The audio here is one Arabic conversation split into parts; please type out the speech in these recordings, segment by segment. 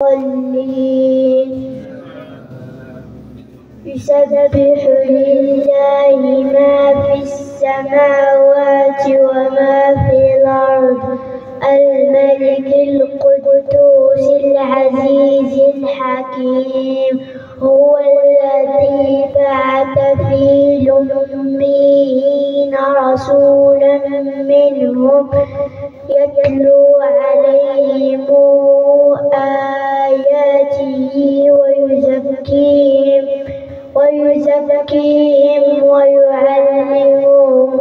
الضالين يسبح لله ما في السماوات وما في الأرض الملك القدوس العزيز الحكيم هو الذي بعث في الأميين رسولا منهم يتلو عليهم آياته ويزكيهم ويعلمهم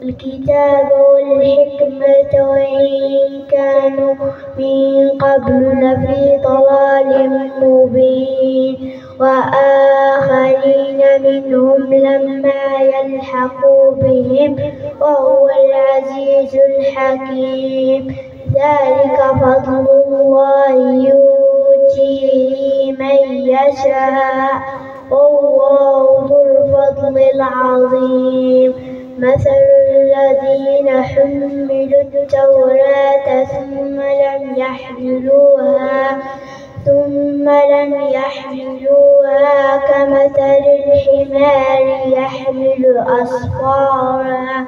الكتاب والحكمة وإن كانوا من قبل لفي ضلال مبين وآخرين منهم لما يلحقوا بهم وهو العزيز الحكيم ذلك فضل الله يؤتيه من يشاء والله ذو الفضل العظيم مثل الذين حملوا التوراة ثم لم يحملوها كمثل الحمار يحمل أسفارا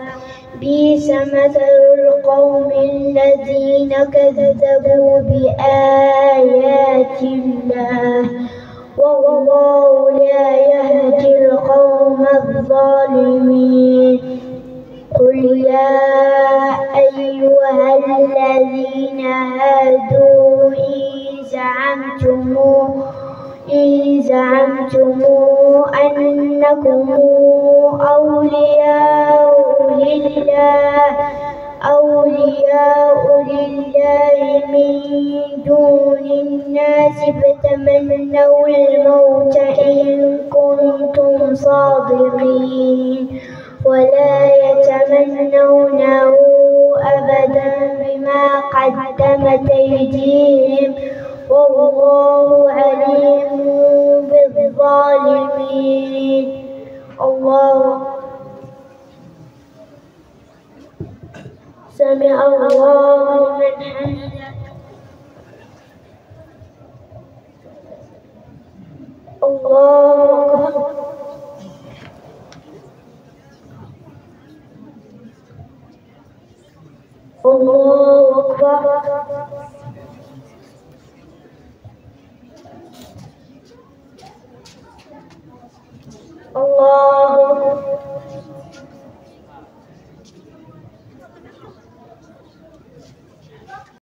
بئس مثل القوم الذين كذبوا بآيات الله والله لا يهدي القوم الظالمين قل يا أيها الذين هادوا إن زعمتم أنكم أولياء لله من دون الناس فتمنوا الموت إن كنتم صادقين ولا يتمنونه أبدا بما قدمت أيديهم والله عليم بالظالمين الله سمع الله